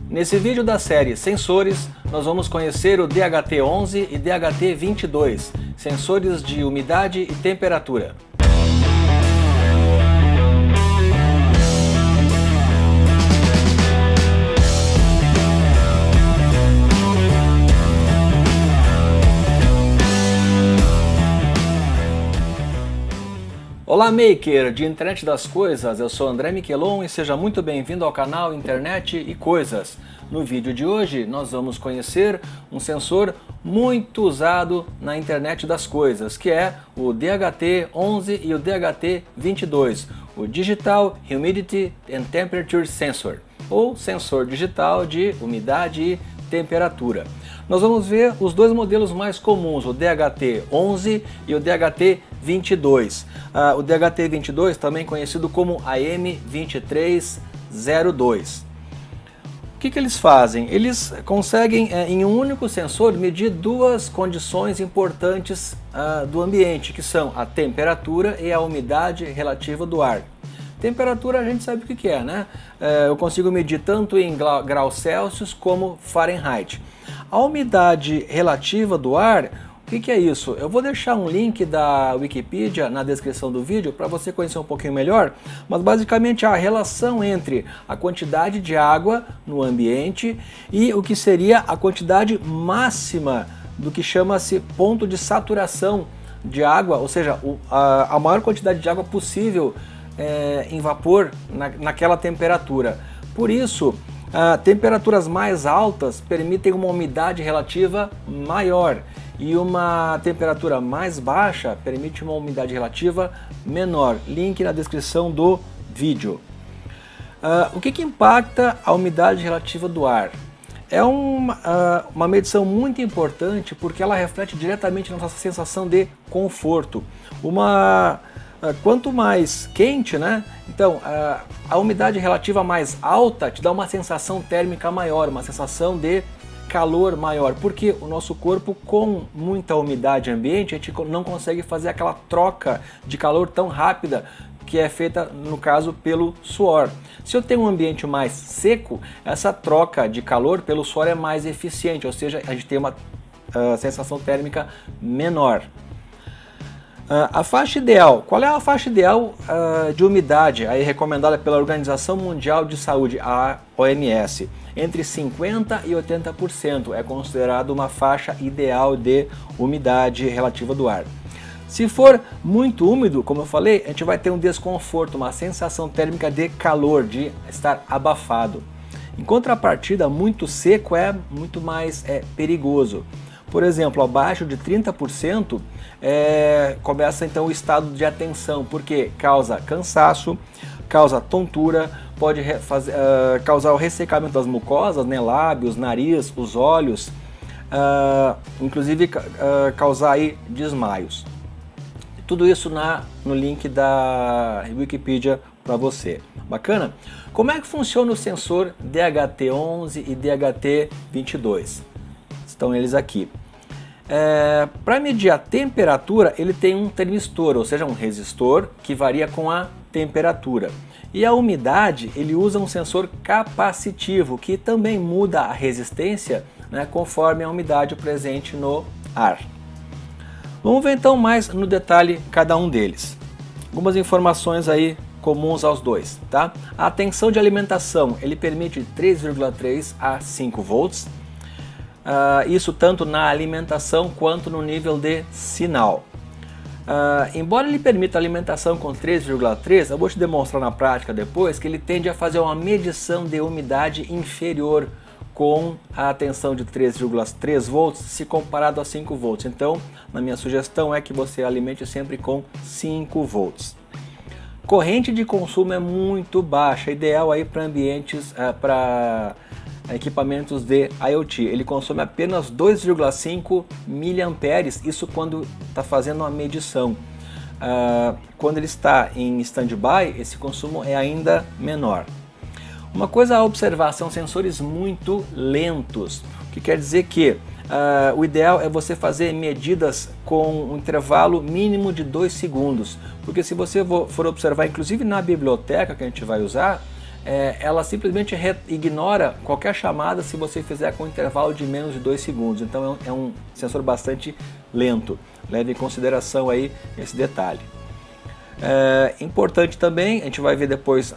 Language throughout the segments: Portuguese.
Nesse vídeo da série Sensores, nós vamos conhecer o DHT11 e DHT22, sensores de umidade e temperatura. Olá Maker de Internet das Coisas, eu sou André Miquelon e seja muito bem-vindo ao canal Internet e Coisas. No vídeo de hoje nós vamos conhecer um sensor muito usado na Internet das Coisas, que é o DHT11 e o DHT22, o Digital Humidity and Temperature Sensor, ou sensor digital de umidade e temperatura. Nós vamos ver os dois modelos mais comuns, o DHT11 e o DHT22. O DHT22 também conhecido como AM2302. O que eles fazem? Eles conseguem, em um único sensor, medir duas condições importantes do ambiente, que são a temperatura e a umidade relativa do ar. Temperatura a gente sabe o que é, né? Eu consigo medir tanto em graus Celsius como Fahrenheit. A umidade relativa do ar, o que é isso? Eu vou deixar um link da Wikipedia na descrição do vídeo para você conhecer um pouquinho melhor, mas basicamente é a relação entre a quantidade de água no ambiente e o que seria a quantidade máxima do que chama-se ponto de saturação de água, ou seja, a maior quantidade de água possível em vapor naquela temperatura. Por isso, temperaturas mais altas permitem uma umidade relativa maior e uma temperatura mais baixa permite uma umidade relativa menor. Link na descrição do vídeo. O que impacta a umidade relativa do ar? É uma medição muito importante porque ela reflete diretamente na nossa sensação de conforto. Quanto mais quente, né? Então, a umidade relativa mais alta te dá uma sensação térmica maior, uma sensação de calor maior, porque o nosso corpo, com muita umidade ambiente, a gente não consegue fazer aquela troca de calor tão rápida que é feita, no caso, pelo suor. Se eu tenho um ambiente mais seco, essa troca de calor pelo suor é mais eficiente, ou seja, a gente tem uma sensação térmica menor. A faixa ideal, qual é a faixa ideal de umidade aí recomendada pela Organização Mundial de Saúde, a OMS? Entre 50% e 80% é considerado uma faixa ideal de umidade relativa do ar. Se for muito úmido, como eu falei, a gente vai ter um desconforto, uma sensação térmica de calor, de estar abafado. Em contrapartida, muito seco é muito mais perigoso. Por exemplo, abaixo de 30% começa então o estado de atenção, porque causa cansaço, causa tontura, pode causar o ressecamento das mucosas, né, lábios, nariz, os olhos, inclusive causar aí desmaios. Tudo isso no link da Wikipedia para você. Bacana? Como é que funciona o sensor DHT11 e DHT22? Estão eles aqui. Para medir a temperatura, ele tem um termistor, ou seja, um resistor que varia com a temperatura. E a umidade, ele usa um sensor capacitivo, que também muda a resistência, né, conforme a umidade presente no ar. Vamos ver então mais no detalhe cada um deles. Algumas informações aí comuns aos dois, tá? A tensão de alimentação, ele permite 3,3 a 5 volts. Isso tanto na alimentação quanto no nível de sinal. Embora ele permita alimentação com 3,3, eu vou te demonstrar na prática depois que ele tende a fazer uma medição de umidade inferior com a tensão de 3,3 volts se comparado a 5 volts. Então, na minha sugestão é que você alimente sempre com 5 volts. Corrente de consumo é muito baixa, ideal aí para ambientes, para equipamentos de IoT. Ele consome apenas 2,5 mA, isso quando está fazendo uma medição. Quando ele está em stand-by, esse consumo é ainda menor. Uma coisa a observar, são sensores muito lentos, o que quer dizer que o ideal é você fazer medidas com um intervalo mínimo de 2 segundos, porque se você for observar, inclusive na biblioteca que a gente vai usar, ela simplesmente ignora qualquer chamada se você fizer com um intervalo de menos de 2 segundos. Então é um sensor bastante lento. Leve em consideração aí esse detalhe. Importante também, a gente vai ver depois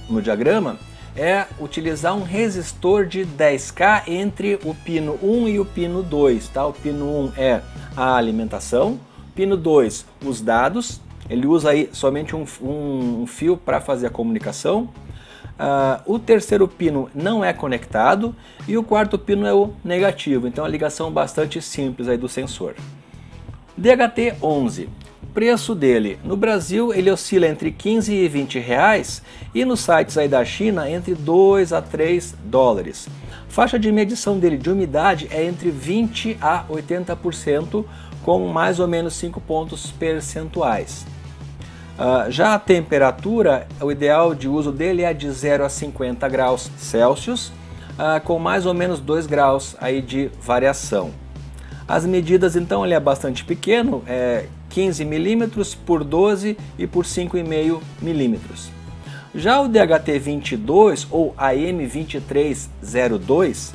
no diagrama, é utilizar um resistor de 10K entre o pino 1 e o pino 2. Tá? O pino 1 é a alimentação, pino 2 os dados, ele usa aí somente um fio para fazer a comunicação. O terceiro pino não é conectado e o quarto pino é o negativo, então a ligação bastante simples aí do sensor. DHT-11. Preço dele, no Brasil ele oscila entre 15 e 20 reais e nos sites aí da China entre 2 a 3 dólares. Faixa de medição dele de umidade é entre 20 a 80%, com mais ou menos 5 pontos percentuais. Já a temperatura, o ideal de uso dele é de 0 a 50 graus Celsius, com mais ou menos 2 graus aí de variação. As medidas então ele é bastante pequeno, 15 milímetros por 12 e por 5,5 milímetros. Já o DHT-22 ou AM2302,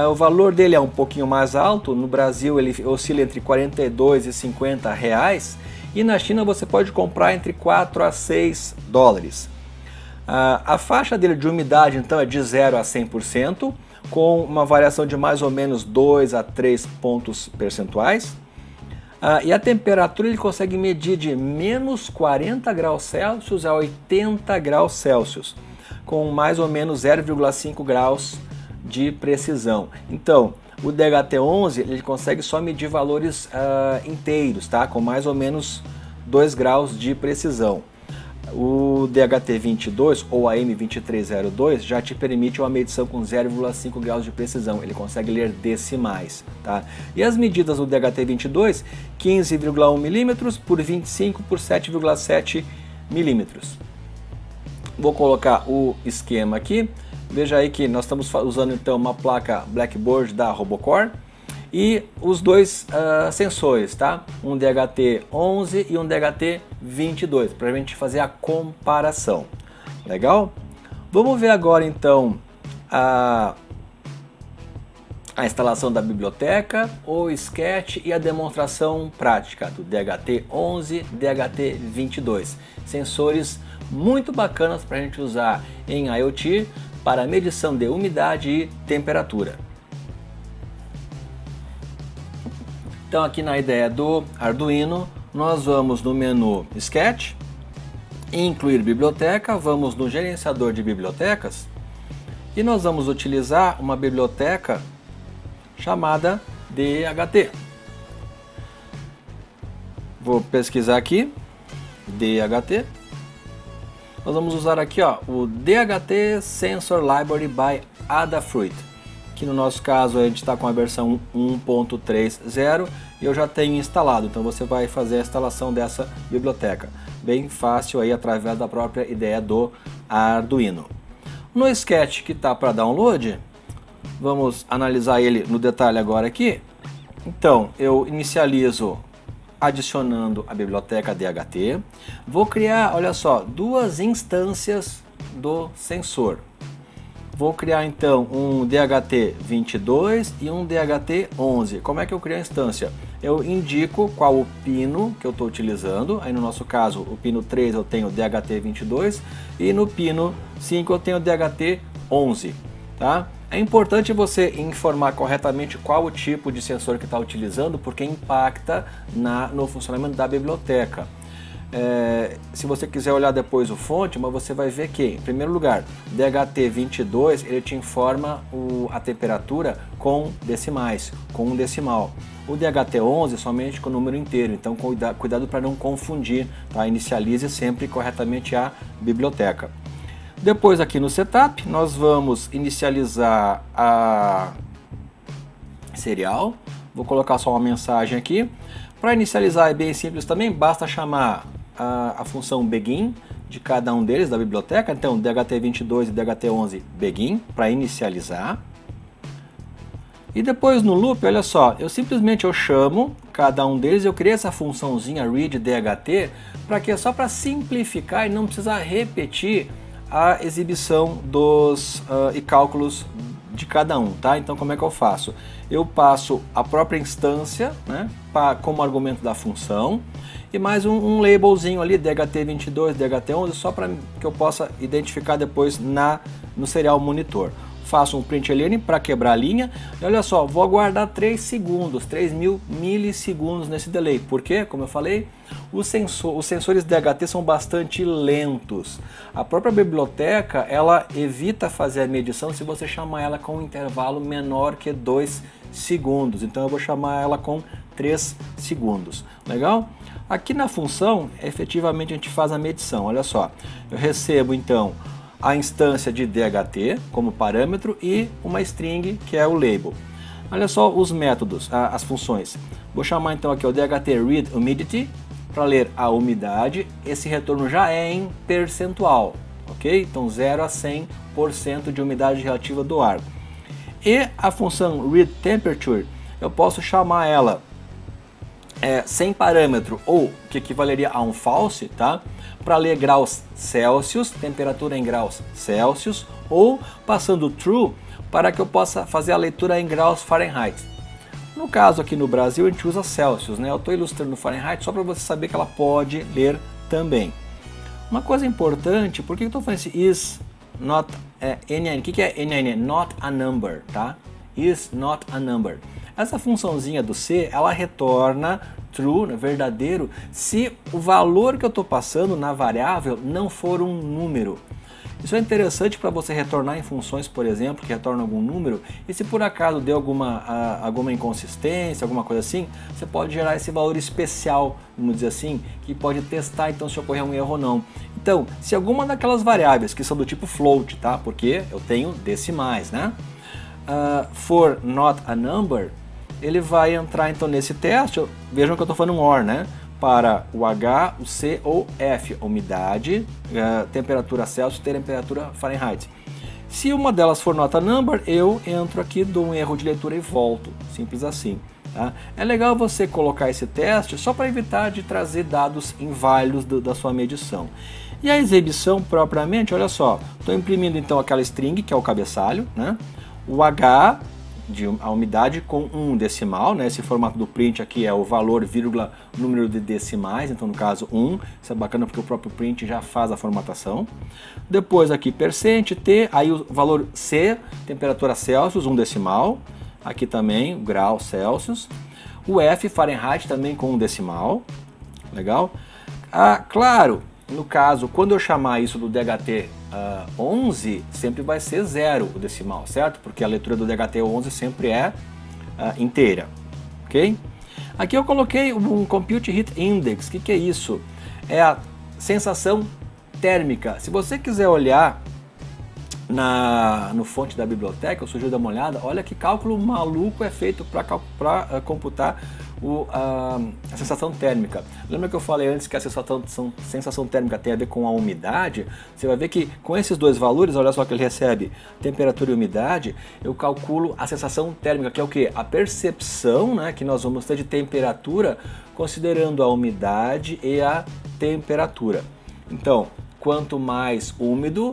o valor dele é um pouquinho mais alto. No Brasil ele oscila entre 42 e 50 reais e na China você pode comprar entre 4 a 6 dólares. A faixa dele de umidade então é de 0 a 100%, com uma variação de mais ou menos 2 a 3 pontos percentuais. E a temperatura ele consegue medir de menos 40 graus Celsius a 80 graus Celsius, com mais ou menos 0,5 graus de precisão. Então, o DHT-11 ele consegue só medir valores inteiros, tá? Com mais ou menos 2 graus de precisão. O DHT-22 ou AM2302 já te permite uma medição com 0,5 graus de precisão, ele consegue ler decimais. Tá? E as medidas do DHT-22, 15,1 milímetros por 25 por 7,7 milímetros. Vou colocar o esquema aqui, veja aí que nós estamos usando então uma placa Blackboard da Robocore e os dois sensores, tá? Um DHT-11 e um DHT-22, para a gente fazer a comparação. Legal? Vamos ver agora então a instalação da biblioteca, o sketch e a demonstração prática do DHT-11 e DHT-22. Sensores muito bacanas para a gente usar em IoT para medição de umidade e temperatura. Então aqui na ideia do Arduino, nós vamos no menu Sketch, incluir biblioteca, vamos no gerenciador de bibliotecas e nós vamos utilizar uma biblioteca chamada DHT. Vou pesquisar aqui, DHT. Nós vamos usar aqui o DHT Sensor Library by Adafruit, que no nosso caso a gente está com a versão 1.30 e eu já tenho instalado, então você vai fazer a instalação dessa biblioteca. Bem fácil aí através da própria ideia do Arduino. No Sketch que está para download, vamos analisar ele no detalhe agora aqui. Então eu inicializo adicionando a biblioteca DHT. Vou criar, olha só, duas instâncias do sensor. Vou criar então um DHT-22 e um DHT-11. Como é que eu crio a instância? Eu indico qual o pino que eu estou utilizando. Aí no nosso caso, o pino 3 eu tenho DHT-22 e no pino 5 eu tenho DHT-11. Tá? É importante você informar corretamente qual o tipo de sensor que está utilizando, porque impacta no funcionamento da biblioteca. Se você quiser olhar depois o fonte, mas você vai ver que, em primeiro lugar, DHT-22 ele te informa a temperatura com decimais, com um decimal. O DHT-11 somente com o número inteiro, então cuidado para não confundir, tá? Inicialize sempre corretamente a biblioteca. Depois aqui no Setup, nós vamos inicializar a serial. Vou colocar só uma mensagem aqui. Para inicializar é bem simples também, basta chamar a função begin de cada um deles da biblioteca. Então DHT-22 e DHT-11 begin para inicializar. E depois no loop, olha só, eu simplesmente chamo cada um deles, eu criei essa funçãozinha read DHT para que só para simplificar e não precisar repetir a exibição dos e cálculos de cada um, tá? Então como é que eu faço? Eu passo a própria instância, né, como argumento da função, e mais um labelzinho ali, DHT22, DHT11, só para que eu possa identificar depois no serial monitor. Faço um println para quebrar a linha, e olha só, vou aguardar 3 segundos, 3.000 milissegundos nesse delay, porque, como eu falei, os sensores DHT são bastante lentos. A própria biblioteca, ela evita fazer a medição se você chamar ela com um intervalo menor que 2 segundos, então eu vou chamar ela com 3 segundos, legal? Aqui na função, efetivamente a gente faz a medição, olha só, eu recebo então a instância de DHT como parâmetro e uma string que é o label. Olha só os métodos, as funções. Vou chamar então aqui o DHT read humidity para ler a umidade. Esse retorno já é em percentual, ok? Então 0 a 100% de umidade relativa do ar. E a função read temperature, eu posso chamar ela sem parâmetro, ou que equivaleria a um false, tá? Para ler graus Celsius, temperatura em graus Celsius, ou passando true para que eu possa fazer a leitura em graus Fahrenheit. No caso aqui no Brasil a gente usa Celsius, né? Eu estou ilustrando Fahrenheit só para você saber que ela pode ler também. Uma coisa importante, por que eu estou falando esse is not NaN? O que é NaN? Not a number, tá? Is not a number. Essa funçãozinha do C, ela retorna true, verdadeiro, se o valor que eu estou passando na variável não for um número. Isso é interessante para você retornar em funções, por exemplo, que retornam algum número, e se por acaso deu alguma inconsistência, alguma coisa assim, você pode gerar esse valor especial, vamos dizer assim, que pode testar então se ocorrer um erro ou não. Então, se alguma daquelas variáveis que são do tipo float, tá? Porque eu tenho decimais, né? For not a number, ele vai entrar então nesse teste, vejam que eu estou falando um OR, né? Para o H, o C ou F, umidade, temperatura Celsius, temperatura Fahrenheit. Se uma delas for not a number, eu entro aqui, dou um erro de leitura e volto, simples assim. Tá? É legal você colocar esse teste só para evitar de trazer dados inválidos da sua medição. E a exibição propriamente, olha só, estou imprimindo então aquela string, que é o cabeçalho, né? O H, a umidade com um decimal, né? Esse formato do print aqui é o valor, vírgula, número de decimais, então no caso 1, isso é bacana porque o próprio print já faz a formatação. Depois aqui percent, T, aí o valor C, temperatura Celsius, um decimal, aqui também grau Celsius. O F, Fahrenheit, também com um decimal, legal? Claro, no caso, quando eu chamar isso do DHT 11, sempre vai ser 0 o decimal, certo? Porque a leitura do DHT 11 sempre é inteira, ok? Aqui eu coloquei um Compute Heat Index. O que é isso? É a sensação térmica. Se você quiser olhar no fonte da biblioteca, eu sugiro dar uma olhada, olha que cálculo maluco é feito para computar a sensação térmica. Lembra que eu falei antes que a sensação térmica tem a ver com a umidade? Você vai ver que com esses dois valores, olha só que ele recebe temperatura e umidade, eu calculo a sensação térmica, que é o que? A percepção, né, que nós vamos ter de temperatura considerando a umidade e a temperatura. Então, quanto mais úmido,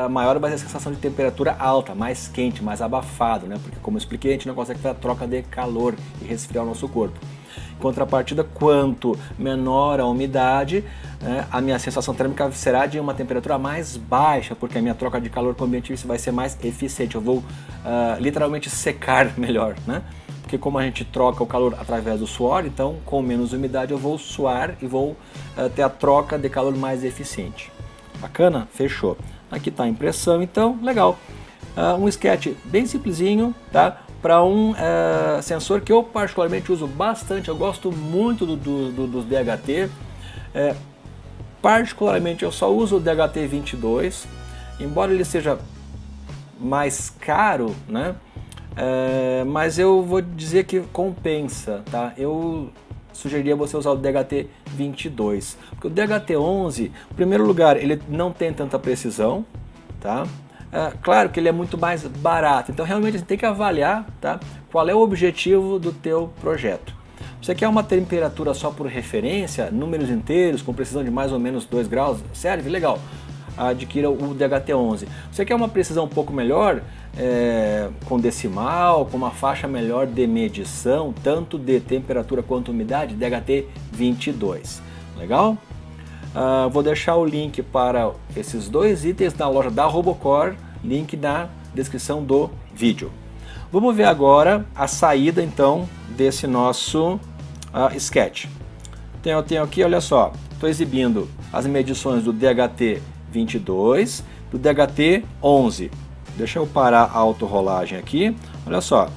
maior vai ser a sensação de temperatura alta, mais quente, mais abafado, né? Porque como eu expliquei, a gente não consegue fazer a troca de calor e resfriar o nosso corpo. Em contrapartida, quanto menor a umidade, a minha sensação térmica será de uma temperatura mais baixa, porque a minha troca de calor com o ambiente vai ser mais eficiente, eu vou literalmente secar melhor, né? Porque como a gente troca o calor através do suor, então com menos umidade eu vou suar e vou ter a troca de calor mais eficiente. Bacana? Fechou. Aqui está a impressão, então, legal. Um sketch bem simplesinho, tá? Para um sensor que eu particularmente uso bastante, eu gosto muito dos DHT. Particularmente eu só uso o DHT22, embora ele seja mais caro, né? Mas eu vou dizer que compensa, tá? Eu sugeriria você usar o DHT22, porque o DHT11, em primeiro lugar, ele não tem tanta precisão, tá? Claro que ele é muito mais barato, então realmente você tem que avaliar, tá? Qual é o objetivo do teu projeto. Você quer uma temperatura só por referência, números inteiros, com precisão de mais ou menos 2 graus, serve? Legal. adquira o DHT11. Você quer uma precisão um pouco melhor, com decimal, com uma faixa melhor de medição, tanto de temperatura quanto umidade, DHT22. Legal? Vou deixar o link para esses dois itens na loja da Robocor, link na descrição do vídeo. Vamos ver agora a saída então desse nosso sketch. Eu tenho aqui, olha só, estou exibindo as medições do DHT22, do DHT11. Deixa eu parar a autorrolagem aqui. Olha só,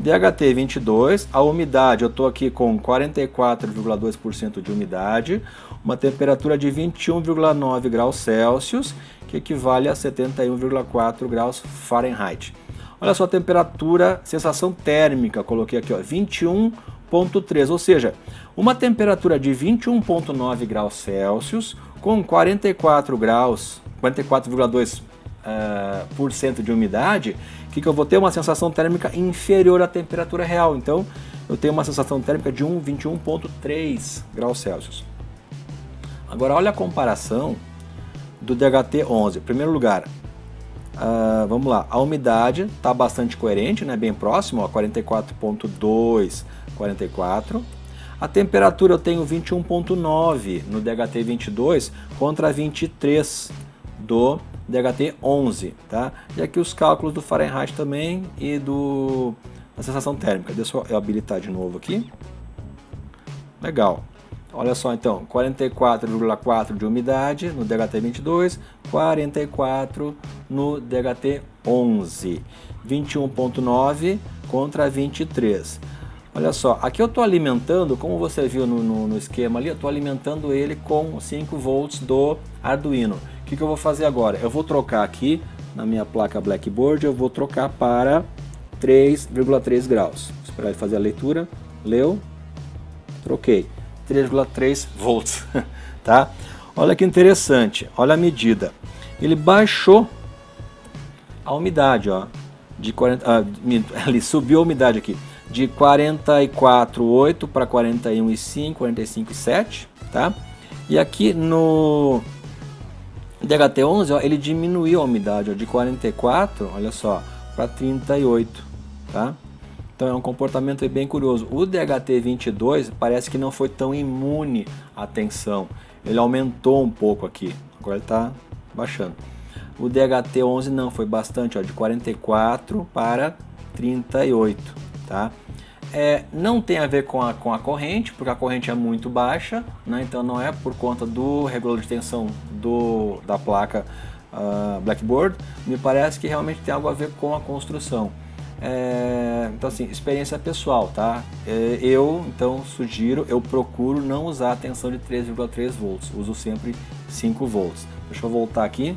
DHT22, a umidade eu estou aqui com 44,2% de umidade, uma temperatura de 21,9 graus Celsius, que equivale a 71,4 graus Fahrenheit. Olha só a temperatura, sensação térmica, coloquei aqui, ó, 21,3, ou seja, uma temperatura de 21,9 graus Celsius com 44,2% de umidade, que eu vou ter uma sensação térmica inferior à temperatura real. Então, eu tenho uma sensação térmica de 21,3 graus Celsius. Agora, olha a comparação do DHT11. Em primeiro lugar, vamos lá, a umidade está bastante coerente, né? Bem próximo, 44,2, 44. A temperatura eu tenho 21,9 no DHT22 contra 23 do DHT11, tá? E aqui os cálculos do Fahrenheit também e da sensação térmica. Deixa eu habilitar de novo aqui. Legal. Olha só então, 44,4 de umidade no DHT22, 44 no DHT11, 21,9 contra 23. Olha só, aqui eu estou alimentando, como você viu no esquema ali, eu estou alimentando ele com 5 volts do Arduino. O que eu vou fazer agora? Eu vou trocar aqui na minha placa Blackboard, eu vou trocar para 3,3 graus. Vou esperar ele fazer a leitura. Leu, troquei. 3,3 volts, tá? Olha que interessante, olha a medida. Ele baixou a umidade, ó, de 40, ele subiu a umidade aqui de 44,8 para 41,5, 45,7, tá? E aqui no DHT11, ó, ele diminuiu a umidade, ó, de 44, olha só, para 38, tá? Então é um comportamento bem curioso. O DHT22 parece que não foi tão imune à tensão. Ele aumentou um pouco aqui, agora ele está baixando. O DHT11 não, foi bastante, ó, de 44 para 38, tá? Não tem a ver com a corrente, porque a corrente é muito baixa, né? Então não é por conta do regulador de tensão da placa Blackboard. Me parece que realmente tem algo a ver com a construção. Então assim, experiência pessoal, tá? Eu então sugiro, eu procuro não usar a tensão de 3,3 volts, uso sempre 5 volts. Deixa eu voltar aqui.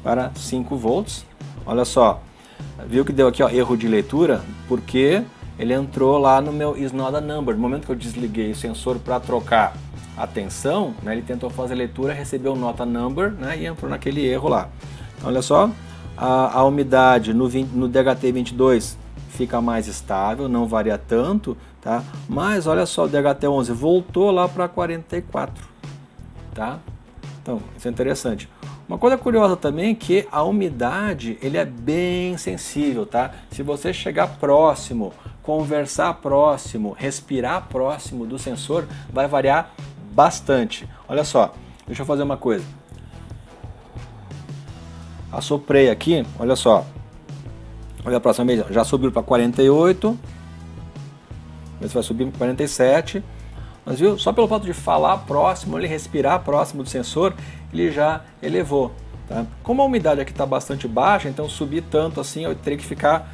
Para 5 volts. Olha só, viu que deu aqui, ó, erro de leitura? Porque ele entrou lá no meu is not a number. No momento que eu desliguei o sensor para trocar a tensão, né, ele tentou fazer a leitura, recebeu not a number, né, e entrou naquele erro lá. Então, olha só, a umidade no DHT22 fica mais estável, não varia tanto, tá? Mas olha só, o DHT11 voltou lá para 44, tá? Então, isso é interessante. Uma coisa curiosa também é que a umidade, ele é bem sensível, tá? Se você chegar próximo, conversar próximo, respirar próximo do sensor, vai variar bastante. Olha só, deixa eu fazer uma coisa. Assoprei aqui, olha só. Olha a próxima vez, já subiu para 48. Mas vai subir para 47. Mas viu, só pelo fato de falar próximo, ele respirar próximo do sensor, ele já elevou, tá? Como a umidade aqui está bastante baixa, então subir tanto assim, eu teria que ficar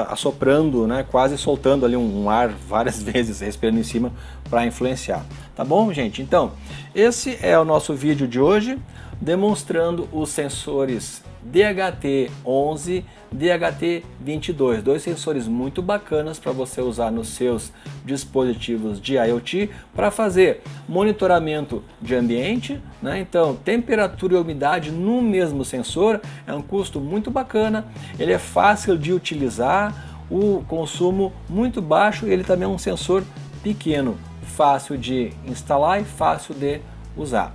assoprando, né, quase soltando ali um ar várias vezes, respirando em cima para influenciar. Tá bom, gente? Então, esse é o nosso vídeo de hoje, demonstrando os sensores DHT11, DHT22, dois sensores muito bacanas para você usar nos seus dispositivos de IoT para fazer monitoramento de ambiente, né? Então, temperatura e umidade no mesmo sensor é um custo muito bacana, ele é fácil de utilizar, o consumo muito baixo e ele também é um sensor pequeno, fácil de instalar e fácil de usar.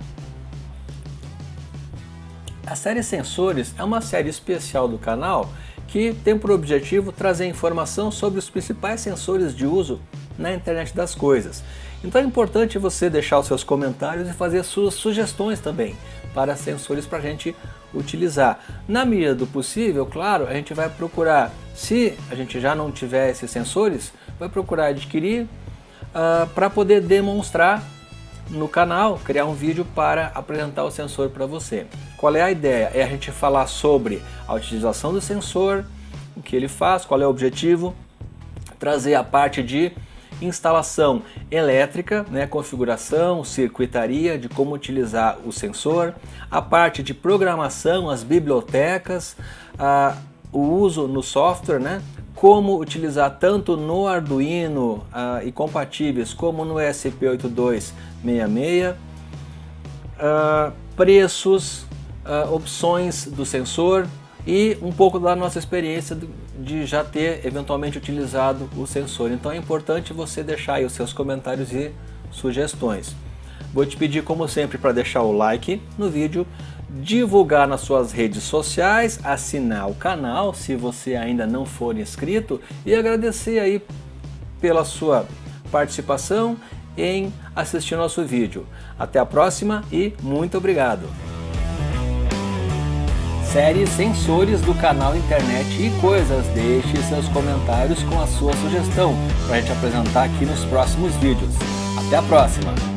A série Sensores é uma série especial do canal que tem por objetivo trazer informação sobre os principais sensores de uso na internet das coisas. Então é importante você deixar os seus comentários e fazer suas sugestões também para sensores para a gente utilizar. Na medida do possível, claro, a gente vai procurar, se a gente já não tiver esses sensores, vai procurar adquirir para poder demonstrar no canal, criar um vídeo para apresentar o sensor para você. Qual é a ideia? É a gente falar sobre a utilização do sensor, o que ele faz, qual é o objetivo, trazer a parte de instalação elétrica, né, configuração, circuitaria, de como utilizar o sensor, a parte de programação, as bibliotecas, o uso no software, né, como utilizar tanto no Arduino e compatíveis como no ESP8266, preços, opções do sensor e um pouco da nossa experiência de já ter eventualmente utilizado o sensor. Então é importante você deixar aí os seus comentários e sugestões. Vou te pedir, como sempre, para deixar o like no vídeo, divulgar nas suas redes sociais, assinar o canal se você ainda não for inscrito e agradecer aí pela sua participação em assistir nosso vídeo. Até a próxima e muito obrigado! Série Sensores do canal Internet e Coisas. Deixe seus comentários com a sua sugestão para a gente apresentar aqui nos próximos vídeos. Até a próxima!